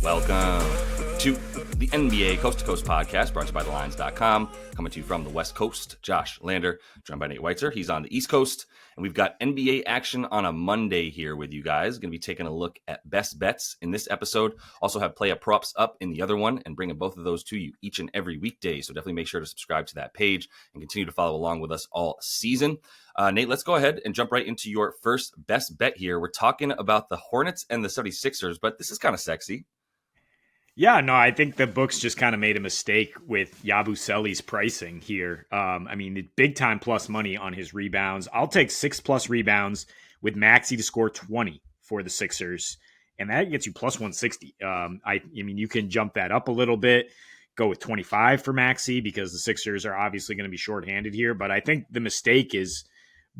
Welcome to the NBA Coast to Coast podcast brought to you by thelines.com. Coming to you from the West Coast, Josh Lander, joined by Nate Weitzer. He's on the East Coast, and we've got NBA action on a Monday here with you guys. Going to be taking a look at best bets in this episode. Also have play props up in the other one and bringing both of those to you each and every weekday. So definitely make sure to subscribe to that page and continue to follow along with us all season. Nate, let's go ahead and jump right into your first best bet here. We're talking about the Hornets and the 76ers, but this is kind of sexy. Yeah, no, I think the books just kind of made a mistake with Yabusele's pricing here. The big time plus money on his rebounds. I'll take 6+ rebounds with Maxey to score 20 for the Sixers, and that gets you plus 160. You can jump that up a little bit, go with 25 for Maxey because the Sixers are obviously going to be shorthanded here. But I think the mistake is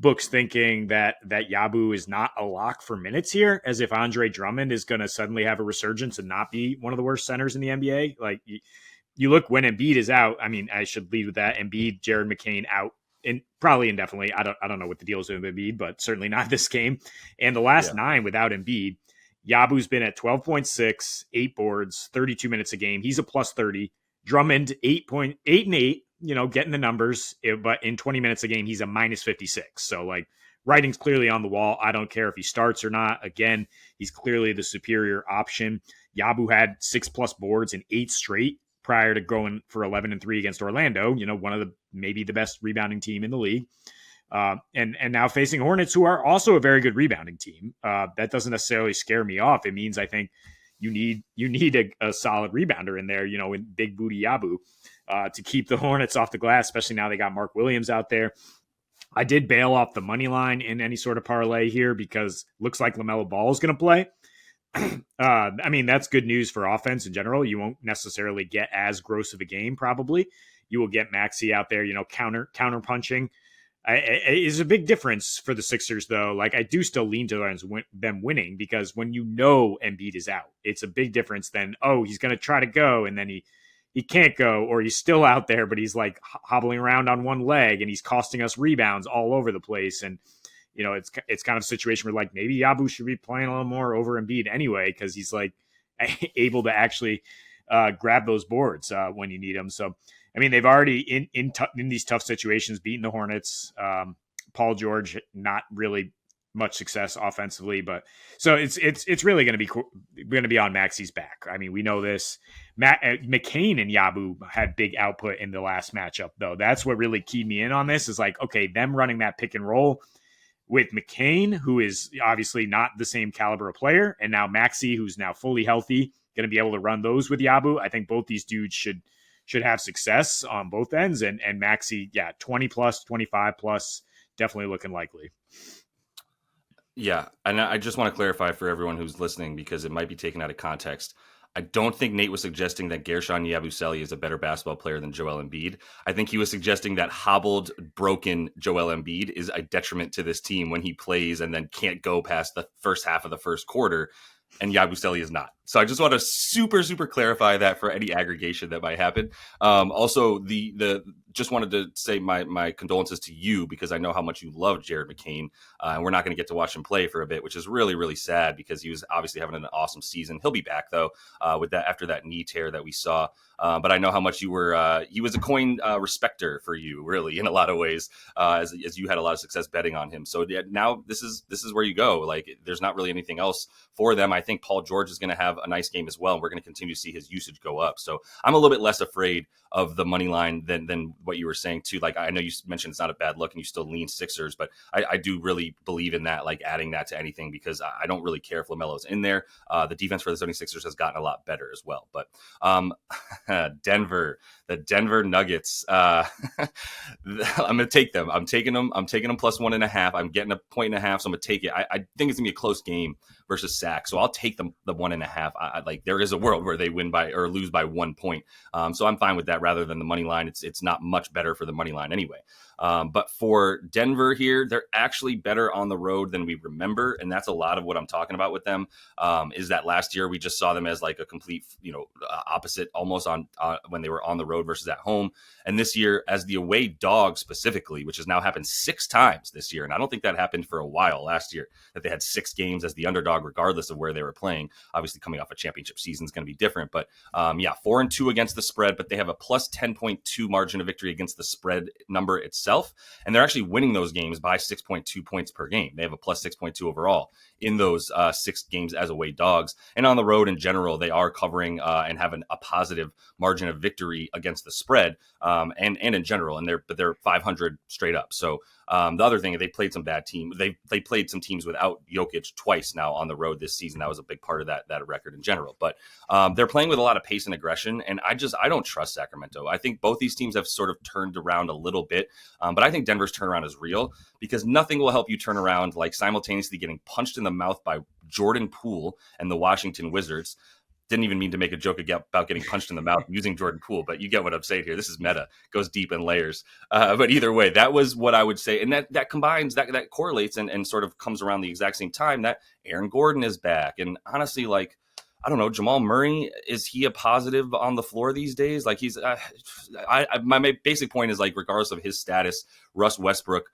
books thinking that Yabu is not a lock for minutes here, as if Andre Drummond is going to suddenly have a resurgence and not be one of the worst centers in the NBA. Like you look when Embiid is out. I mean, I should lead with that. Embiid, Jared McCain out and probably indefinitely. I don't know what the deal is with Embiid, but certainly not this game. And the last 9 without Embiid, Yabu's been at 12.6, 8 boards, 32 minutes a game. He's a plus 30. Drummond 8.8 and 8. Getting the numbers, but in 20 minutes a game, he's a minus 56. So, writing's clearly on the wall. I don't care if he starts or not. Again, he's clearly the superior option. Yabu had 6+ boards in 8 straight prior to going for 11-3 against Orlando. One of maybe the best rebounding team in the league. And now facing Hornets, who are also a very good rebounding team. That doesn't necessarily scare me off. It means I think you need a solid rebounder in there, in big booty Yabu. To keep the Hornets off the glass, especially now they got Mark Williams out there. I did bail off the money line in any sort of parlay here because looks like LaMelo Ball is going to play. That's good news for offense in general. You won't necessarily get as gross of a game probably. You will get Maxey out there, counter punching. Is a big difference for the Sixers, though. I do still lean to them winning because when Embiid is out, it's a big difference than, he's going to try to go and then he can't go, or he's still out there, but he's hobbling around on one leg and he's costing us rebounds all over the place. And, it's kind of a situation where maybe Yabu should be playing a little more over Embiid anyway, because he's able to actually grab those boards when you need them. So, they've already in these tough situations beaten the Hornets. Paul George, not really much success offensively, but so it's really going to be on Maxey's back. We know this. McCain and Yabu had big output in the last matchup, though. That's what really keyed me in on this. Is them running that pick and roll with McCain, who is obviously not the same caliber of player, and now Maxey, who's now fully healthy, going to be able to run those with Yabu. I think both these dudes should have success on both ends, and Maxey, 20+, 25+, definitely looking likely. Yeah, and I just want to clarify for everyone who's listening, because it might be taken out of context. I don't think Nate was suggesting that Gershon Yabusele is a better basketball player than Joel Embiid. I think he was suggesting that hobbled, broken Joel Embiid is a detriment to this team when he plays and then can't go past the first half of the first quarter, and Yabusele is not. So I just want to super clarify that for any aggregation that might happen. Also, the just wanted to say my condolences to you, because I know how much you love Jared McCain, and we're not going to get to watch him play for a bit, which is really, really sad because he was obviously having an awesome season. He'll be back though with that after that knee tear that we saw. But I know how much you were. He was a coin respecter for you, really, in a lot of ways, as you had a lot of success betting on him. So now this is where you go. There's not really anything else for them. I think Paul George is going to have a nice game as well, and we're going to continue to see his usage go up. So I'm a little bit less afraid of the money line than what you were saying too. I know you mentioned it's not a bad look and you still lean Sixers, but I do really believe in that, adding that to anything, because I don't really care if LaMelo's in there. The defense for the 76ers has gotten a lot better as well. But the Denver Nuggets, I'm going to take them. I'm taking them plus 1.5. I'm getting 1.5, so I'm going to take it. I think it's going to be a close game versus Sac, so I'll take the 1.5. There is a world where they win by or lose by 1 point, so I'm fine with that rather than the money line. It's not much better for the money line anyway. But for Denver here, they're actually better on the road than we remember, and that's a lot of what I'm talking about with them. Is that last year we just saw them as a complete, opposite almost on when they were on the road versus at home, and this year as the away dog specifically, which has now happened 6 times this year, and I don't think that happened for a while last year, that they had 6 games as the underdog underdog regardless of where they were playing. Obviously, coming off a championship season is going to be different, but 4-2 against the spread, but they have a plus 10.2 margin of victory against the spread number itself, and they're actually winning those games by 6.2 points per game. They have a plus 6.2 overall in those 6 games as away dogs, and on the road in general, they are covering and have a positive margin of victory against the spread, and in general, and they're 500 straight up. So the other thing, they played some bad teams. They played some teams without Jokic twice now on the road this season. That was a big part of that record in general. But they're playing with a lot of pace and aggression, and I don't trust Sacramento. I think both these teams have sort of turned around a little bit, but I think Denver's turnaround is real because nothing will help you turn around like simultaneously getting punched in the mouth by Jordan Poole and the Washington Wizards. Didn't even mean to make a joke about getting punched in the mouth using Jordan Poole, but you get what I'm saying here. This is meta, goes deep in layers. But either way, that was what I would say. And that combines, that correlates and sort of comes around the exact same time that Aaron Gordon is back. And honestly, like, I don't know, Jamal Murray, is he a positive on the floor these days? Like he's, my basic point is like, regardless of his status, Russ Westbrook,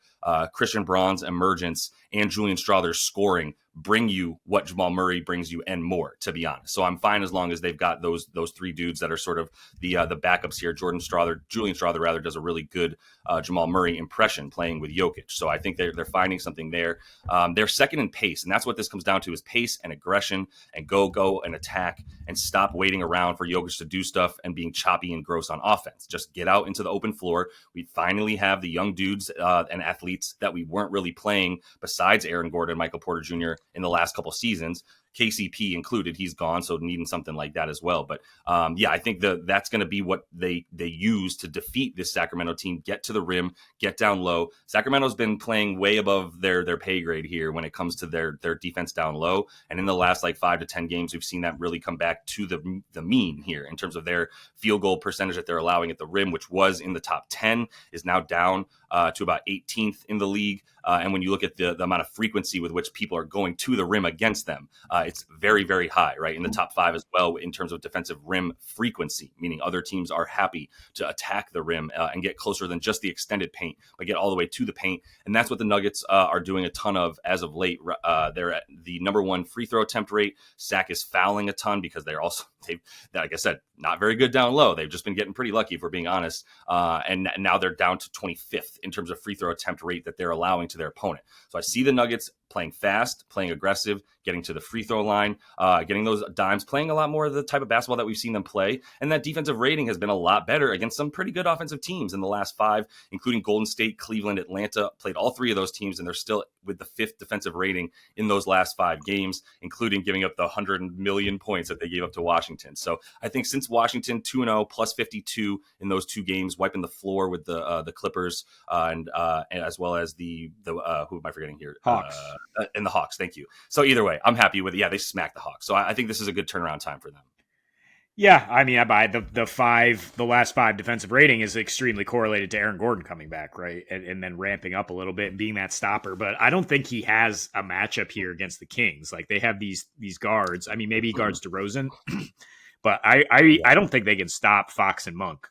Christian Braun's emergence, and Julian Strawther's scoring bring you what Jamal Murray brings you and more, to be honest. So I'm fine as long as they've got those 3 dudes that are sort of the backups here. Julian Strawther rather does a really good Jamal Murray impression playing with Jokic. So I think they're finding something there. They're second in pace, and that's what this comes down to is pace and aggression and go and attack and stop waiting around for Jokic to do stuff and being choppy and gross on offense. Just get out into the open floor. We finally have the young dudes and athletes that we weren't really playing besides Aaron Gordon, Michael Porter Jr. in the last couple seasons, KCP included. He's gone, so needing something like that as well. But I think that's going to be what they use to defeat this Sacramento team. Get to the rim, get down low. Sacramento's been playing way above their pay grade here when it comes to their defense down low. And in the last like 5 to 10 games, we've seen that really come back to the mean here in terms of their field goal percentage that they're allowing at the rim, which was in the top 10, is now down to about 18th in the league. And when you look at the amount of frequency with which people are going to the rim against them, it's very, very high, right? In the top 5 as well in terms of defensive rim frequency, meaning other teams are happy to attack the rim and get closer than just the extended paint, but get all the way to the paint. And that's what the Nuggets are doing a ton of as of late. They're at the number 1 free throw attempt rate. Sac is fouling a ton because they've, like I said, not very good down low. They've just been getting pretty lucky, if we're being honest. And now they're down to 25th in terms of free throw attempt rate that they're allowing to their opponent. So I see the Nuggets playing fast, playing aggressive, getting to the free throw line, getting those dimes, playing a lot more of the type of basketball that we've seen them play. And that defensive rating has been a lot better against some pretty good offensive teams in the last 5, including Golden State, Cleveland, Atlanta. Played all 3 of those teams, and they're still with the 5th defensive rating in those last 5 games, including giving up the 100 million points that they gave up to Washington. So I think since Washington 2-0 plus 52 in those 2 games, wiping the floor with the Clippers and as well as the who am I forgetting here? Hawks. And the Hawks. Thank you. So either way, I'm happy with it. Yeah, they smacked the Hawks. So I think this is a good turnaround time for them. Yeah, I mean, I buy the last 5 defensive rating is extremely correlated to Aaron Gordon coming back, right? And then ramping up a little bit and being that stopper. But I don't think he has a matchup here against the Kings. Like they have these guards. I mean, maybe he guards DeRozan, but I don't think they can stop Fox and Monk,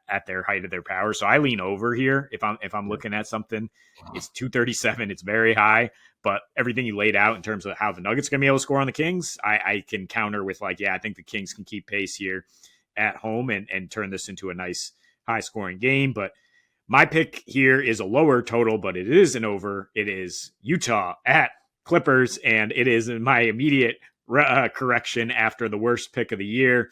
at their height of their power. So I lean over here if I'm looking at something. It's 237. It's very high. But everything you laid out in terms of how the Nuggets are going to be able to score on the Kings, I can counter with I think the Kings can keep pace here at home and turn this into a nice high-scoring game. But my pick here is a lower total, but it is an over. It is Utah at Clippers, and it is in my immediate correction after the worst pick of the year,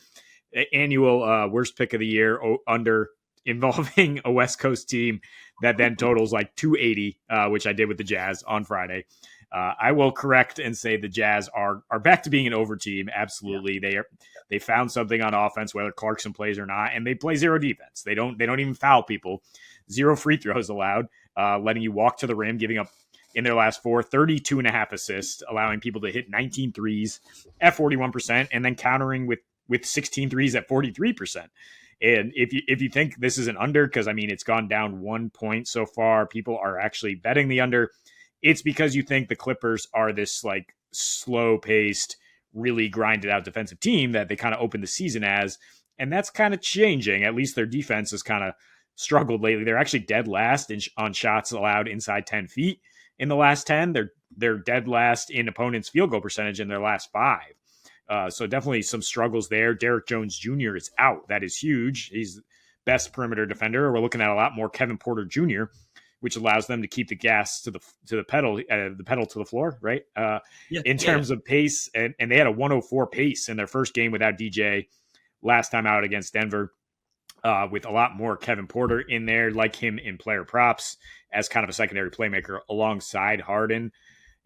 annual worst pick of the year under involving a West Coast team that then totals like 280, which I did with the Jazz on Friday. I will correct and say the Jazz are back to being an over team. Absolutely. Yeah. They found something on offense, whether Clarkson plays or not, and they play 0 defense. They don't even foul people. 0 free throws allowed, letting you walk to the rim, giving up in their last 4, 32.5 assists, allowing people to hit 19 threes at 41%, and then countering with 16 threes at 43%. And if you think this is an under, because I mean it's gone down 1 point so far, people are actually betting the under. It's because you think the Clippers are this like slow paced, really grinded out defensive team that they kind of opened the season as, and that's kind of changing. At least their defense has kind of struggled lately. They're actually dead last on shots allowed inside 10 feet, in the last 10. They're dead last in opponents' field goal percentage in their last 5. So definitely some struggles there. Derek Jones Jr. is out. That is huge. He's best perimeter defender. We're looking at a lot more Kevin Porter Jr., which allows them to keep the gas to the pedal, the pedal to the floor, right? Yeah, In yeah, yeah. terms of pace, and they had a 104 pace in their first game without DJ last time out against Denver. With a lot more Kevin Porter in there, like him in player props as kind of a secondary playmaker alongside Harden.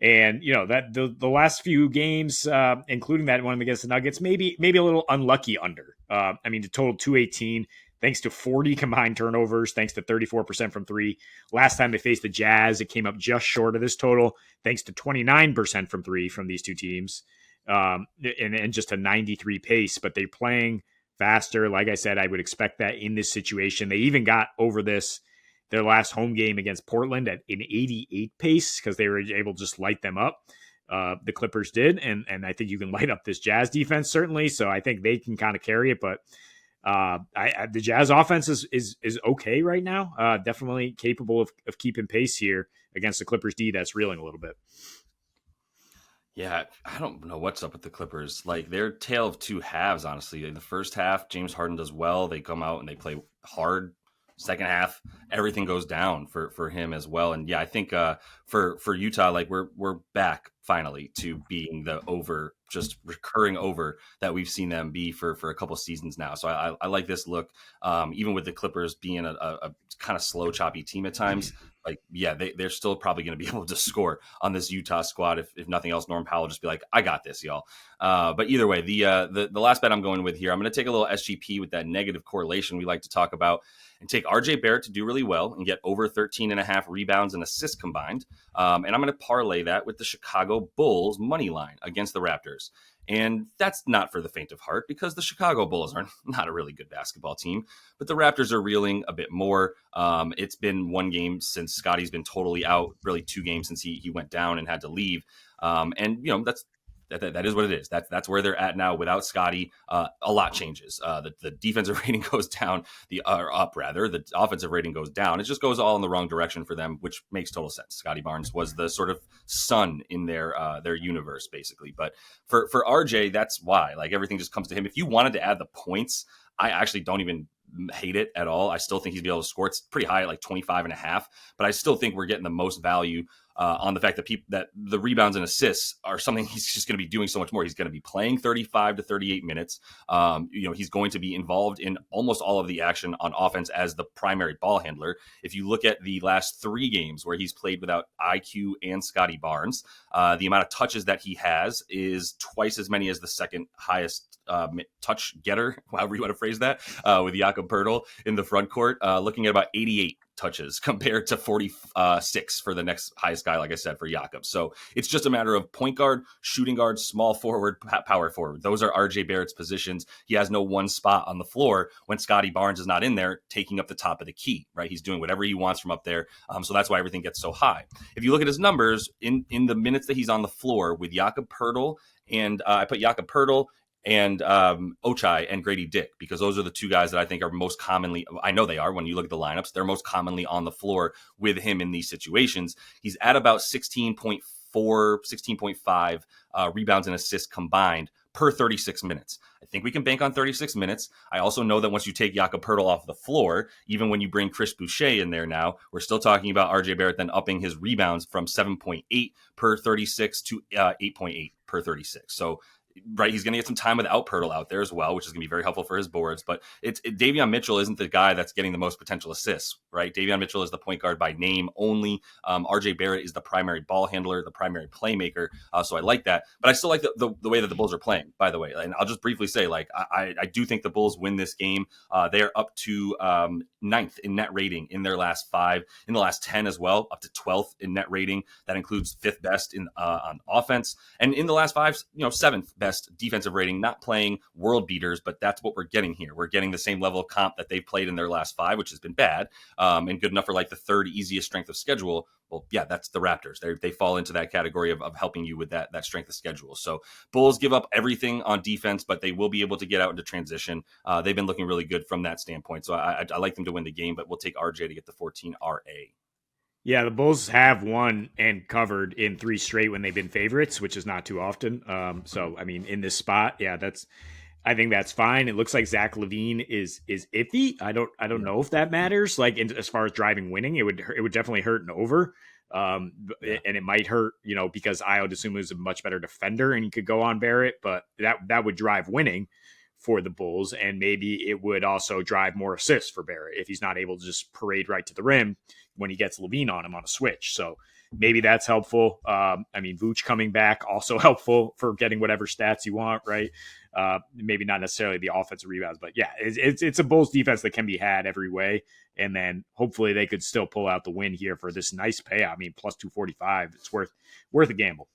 And that the last few games, including that one against the Nuggets, maybe a little unlucky under. I mean, the total 218, thanks to 40 combined turnovers, thanks to 34% from three. Last time they faced the Jazz, it came up just short of this total, thanks to 29% from three from these two teams, and just a 93 pace. But they're playing faster. Like I said, I would expect that in this situation. They even got over their last home game against Portland at an 88 pace because they were able to just light them up. The Clippers did, and I think you can light up this Jazz defense certainly. So I think they can kind of carry it, but the Jazz offense is okay right now. Definitely capable of keeping pace here against the Clippers D that's reeling a little bit. Yeah, I don't know what's up with the Clippers. Like, they're tale of two halves, honestly. In the first half, James Harden does well. They come out and they play hard. Second half, everything goes down for him as well. And yeah, I think for Utah, like we're back finally to being the just recurring over that we've seen them be for a couple seasons now. So I like this look, even with the Clippers being a kind of slow, choppy team at times. Like, yeah, they're still probably going to be able to score on this Utah squad. If nothing else, Norm Powell will just be like, I got this, y'all. But either way, the last bet I'm going with here, I'm going to take a little SGP with that negative correlation we like to talk about and take RJ Barrett to do really well and get over 13.5 rebounds and assists combined. And I'm going to parlay that with the Chicago Bulls money line against the Raptors. And that's not for the faint of heart because the Chicago Bulls are not a really good basketball team, but the Raptors are reeling a bit more. It's been one game since Scotty's been totally out, really 2 games since he went down and had to leave. And that is what it is. That's where they're at now without Scotty. A lot changes. The defensive rating goes down, up rather. The offensive rating goes down. It just goes all in the wrong direction for them, which makes total sense. Scotty Barnes was the sort of sun in their universe, basically. But for RJ, that's why. Like, everything just comes to him. If you wanted to add the points, I actually don't even hate it at all. I still think he's be able to score. It's pretty high at like 25.5, but I still think we're getting the most value on the fact that the rebounds and assists are something he's just going to be doing so much more. He's going to be playing 35 to 38 minutes. He's going to be involved in almost all of the action on offense as the primary ball handler. If you look at the last 3 games where he's played without IQ and Scotty Barnes, the amount of touches that he has is twice as many as the second highest touch getter, however you want to phrase that, with Jakob Poeltl in the front court, looking at about 88 touches compared to 46 for the next highest guy, like I said, for Jakob. So it's just a matter of point guard, shooting guard, small forward, power forward. Those are RJ Barrett's positions. He has no one spot on the floor when Scotty Barnes is not in there taking up the top of the key, right? He's doing whatever he wants from up there. So that's why everything gets so high. If you look at his numbers in the minutes that he's on the floor with Jakob Poeltl, and I put Jakob Poeltl and Ochai and Grady Dick, because those are the 2 guys that I think are most commonly, I know they are when you look at the lineups, they're most commonly on the floor with him in these situations. He's at about 16.4, 16.5 rebounds and assists combined per 36 minutes. I think we can bank on 36 minutes. I also know that once you take Jakob Poeltl off the floor, even when you bring Chris Boucher in there now, we're still talking about RJ Barrett then upping his rebounds from 7.8 per 36 to 8.8 per 36. So right, he's going to get some time without Poeltl out there as well, which is going to be very helpful for his boards. But Davion Mitchell isn't the guy that's getting the most potential assists, right? Davion Mitchell is the point guard by name only. RJ Barrett is the primary ball handler, the primary playmaker. So I like that. But I still like the way that the Bulls are playing, by the way. And I'll just briefly say, like, I do think the Bulls win this game. They are up to 9th in net rating in their last 5, in the last 10 as well, up to 12th in net rating. That includes 5th best on offense. And in the last 5, 7th best defensive rating, not playing world beaters, but that's what we're getting here. We're getting the same level of comp that they've played in their last 5, which has been bad, and good enough for like the 3rd easiest strength of schedule. Well, yeah, that's the Raptors. They fall into that category of helping you with that strength of schedule. So Bulls give up everything on defense, but they will be able to get out into transition. They've been looking really good from that standpoint. So I like them to win the game, but we'll take RJ to get the 14 RA. Yeah, the Bulls have won and covered in 3 straight when they've been favorites, which is not too often. So I mean, in this spot, yeah, that's I think that's fine. It looks like Zach Levine is iffy. I don't Yeah, know if that matters. Like as far as driving winning, it would definitely hurt an over. yeah, And it might hurt, because Io DeSumo is a much better defender and he could go on Barrett, but that would drive winning for the Bulls, and maybe it would also drive more assists for Barrett if he's not able to just parade right to the rim when he gets Levine on him on a switch. So maybe that's helpful. I mean, Vooch coming back also helpful for getting whatever stats you want, right? Maybe not necessarily the offensive rebounds, but yeah, it's a Bulls defense that can be had every way. And then hopefully they could still pull out the win here for this nice payout. I mean, plus 245, it's worth a gamble.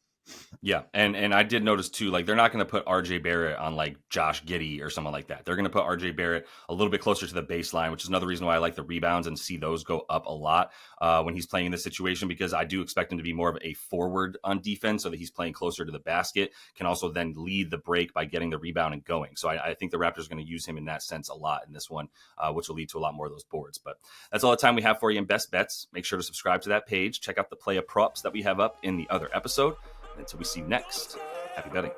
yeah. And I did notice too, like they're not going to put RJ Barrett on like Josh Giddey or someone like that. They're going to put RJ Barrett a little bit closer to the baseline, which is another reason why I like the rebounds and see those go up a lot when he's playing in this situation, because I do expect him to be more of a forward on defense, so that he's playing closer to the basket, can also then lead the break by getting the rebound and going. So I think the Raptors are going to use him in that sense a lot in this one, which will lead to a lot more of those boards. But that's all the time we have for you in Best Bets. Make sure to subscribe to that page. Check out the play of props that we have up in the other episode. Until we see you next, happy betting.